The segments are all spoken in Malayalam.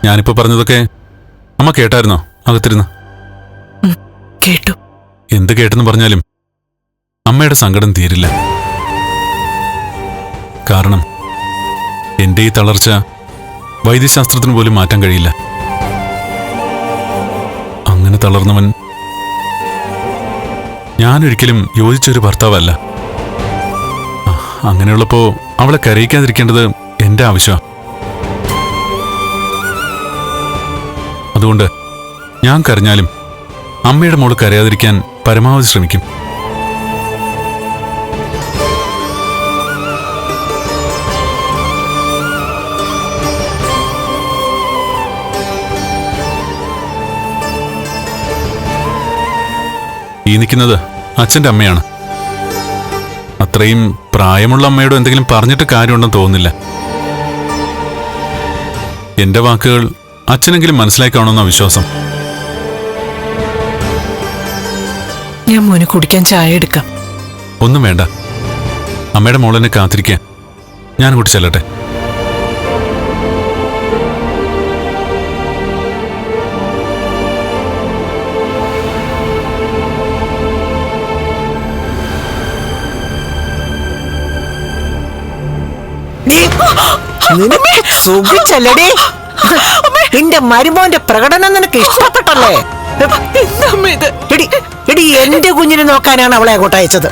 ഞാനിപ്പോ പറഞ്ഞതൊക്കെ അമ്മ കേട്ടായിരുന്നോ അകത്തിരുന്ന്? കേട്ടു. എന്ത് കേട്ടെന്ന് പറഞ്ഞാലും അമ്മയുടെ സങ്കടം തീരില്ല. കാരണം എന്റെ ഈ തളർച്ച വൈദ്യശാസ്ത്രത്തിന് പോലും മാറ്റാൻ കഴിയില്ല. അങ്ങനെ തളർന്നവൻ ഞാനൊരിക്കലും യോജിച്ചൊരു ഭർത്താവല്ല. അങ്ങനെയുള്ളപ്പോ അവളെ കരയിക്കാതിരിക്കേണ്ടത് എന്റെ ആവശ്യമാണ്. അതുകൊണ്ട് ഞാൻ കരഞ്ഞാലും അമ്മയുടെ മോള് കരയാതിരിക്കാൻ പരമാവധി ശ്രമിക്കും. ഈ നിൽക്കുന്നത് അച്ഛൻ്റെ അമ്മയാണ്. അത്രയും പ്രായമുള്ള അമ്മയോട് എന്തെങ്കിലും പറഞ്ഞിട്ട് കാര്യമുണ്ടെന്ന് തോന്നുന്നില്ല. എന്റെ വാക്കുകൾ അച്ഛനെങ്കിലും മനസ്സിലാക്കി കാണുമെന്ന വിശ്വാസം. ഞാൻ മോന് കുടിക്കാൻ ചായ എടുക്കാം. ഒന്നും വേണ്ട, അമ്മയുടെ മോളെന്നെ കാത്തിരിക്കാൻ. ഞാൻ കൂട്ടി ചെല്ലട്ടെ. സുഖിച്ചല്ലടി. നിന്റെ മരുമോന്റെ പ്രകടനം നിനക്ക് ഇഷ്ടപ്പെട്ടല്ലേ? എടി എന്റെ കുഞ്ഞിനെ നോക്കാനാണ് അവളെ അങ്ങോട്ട് അയച്ചത്.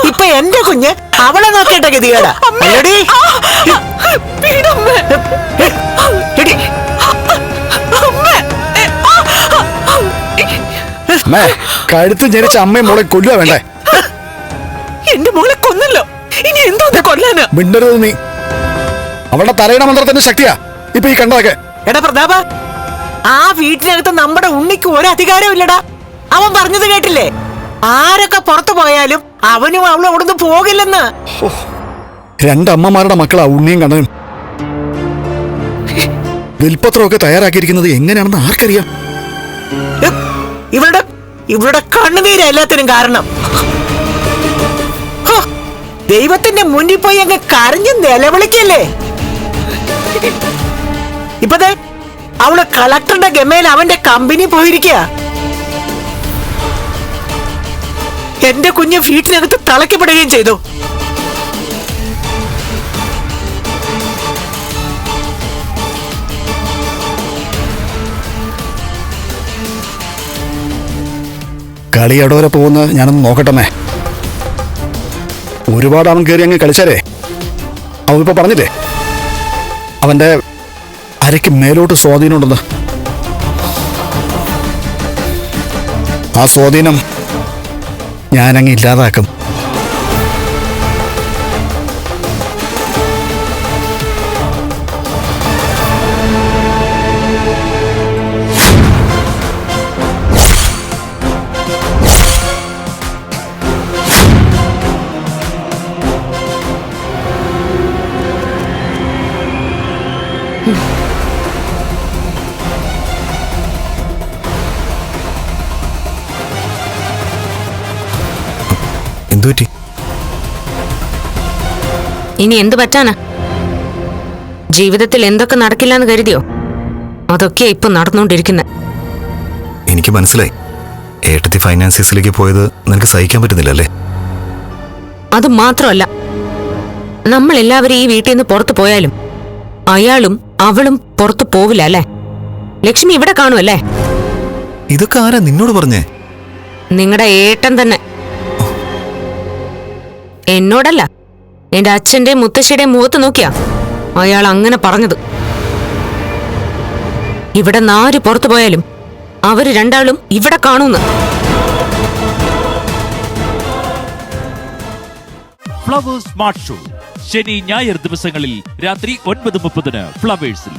ഇപ്പൊ എന്റെ കുഞ്ഞ് അവളെ നോക്കേണ്ട ഗതികേടാ. കഴുത്ത് ജനിച്ച അമ്മയും മോളെ കൊല്ലുക വേണ്ടേ? എന്റെ മോളെ കൊന്നല്ലോ, ഇനി എന്തോ കൊല്ലാനാ? മിണ്ടരുത് നീ. അവളുടെ തലയുടെ മന്ത്രത്തിന്റെ ശക്തിയാ ഇപ്പൊ ഈ കണ്ടതൊക്കെ. എടാ പ്രതാപ, ആ വീട്ടിനകത്ത് നമ്മുടെ ഉണ്ണിക്ക് ഒരു അധികാരവും ഇല്ലടാ. അവൻ പറഞ്ഞത് കേട്ടില്ലേ? ആരൊക്കെ പുറത്തു പോയാലും അവനും അവളും അവിടുന്ന് പോകില്ലെന്ന്. രണ്ടമ്മമാരുടെ മക്കളാ ഉണ്ണിയും കണ്ണനും. വിൽപത്രമൊക്കെ തയ്യാറാക്കിയിരിക്കുന്നത് എങ്ങനെയാണെന്ന് ആർക്കറിയാം? ഇവരുടെ കണ്ണുനീര് എല്ലാത്തിനും കാരണം. ദൈവത്തിന്റെ മുന്നിൽ പോയി അങ്ങ് കരഞ്ഞ് നിലവിളിക്കല്ലേ? ഇപ്പതേ അവള് കളക്ടറുടെ ഗമയിൽ അവന്റെ കമ്പനി പോയിരിക്കുക. എന്റെ കുഞ്ഞ് വീട്ടിനകത്ത് തളയ്ക്കപ്പെടുകയും ചെയ്തു. കളി എടോരെ പോകുന്ന ഞാനൊന്ന് നോക്കട്ടെ. ഒരുപാട് അവൻ കയറി അങ്ങ് കളിച്ചാലേ, അവൻ ഇപ്പൊ പറഞ്ഞില്ലേ അവന്റെ അരയ്ക്ക് മേലോട്ട് സ്വാധീനമുണ്ടെന്ന്. ആ സ്വാധീനം ഞാനങ്ങ് ഇല്ലാതാക്കും. ഇനി എന്തു പറ്റാനാ? ജീവിതത്തിൽ എന്തൊക്കെ നടക്കില്ലെന്ന് കരുതിയോ? അതൊക്കെ ഇപ്പൊ നടന്നുകൊണ്ടിരിക്കുന്നത്. എനിക്ക് മനസ്സിലായി. ഏട്ടത്തി ഫൈനാൻസിസിലേക്ക് പോയത് നിനക്ക് സഹിക്കാൻ പറ്റുന്നില്ലല്ലേ? അത് മാത്രമല്ല, നമ്മൾ എല്ലാവരും ഈ വീട്ടിൽ നിന്ന് പുറത്തു പോയാലും അയാളും അവളും പുറത്തു പോവില്ല അല്ലേ? ലക്ഷ്മി ഇവിടെ കാണുമല്ലേ? ഇതൊക്കെ ആരാ നിന്നോട് പറഞ്ഞേ? നിങ്ങളുടെ ഏട്ടൻ തന്നെ. എന്നോടല്ല, എന്റെ അച്ഛന്റെ മുത്തശ്ശിയുടെ മുഖത്ത് നോക്കിയാ അയാൾ അങ്ങനെ പറഞ്ഞത്. ഇവിടെ നാര് പുറത്തു പോയാലും അവര് രണ്ടാളും ഇവിടെ കാണുന്നു. ഫ്ലവേഴ്സ് സ്മാർട്ട് ഷോ ശനി ഞായർ ദിവസങ്ങളിൽ രാത്രി 9:30 ഫ്ലവേഴ്സിൽ.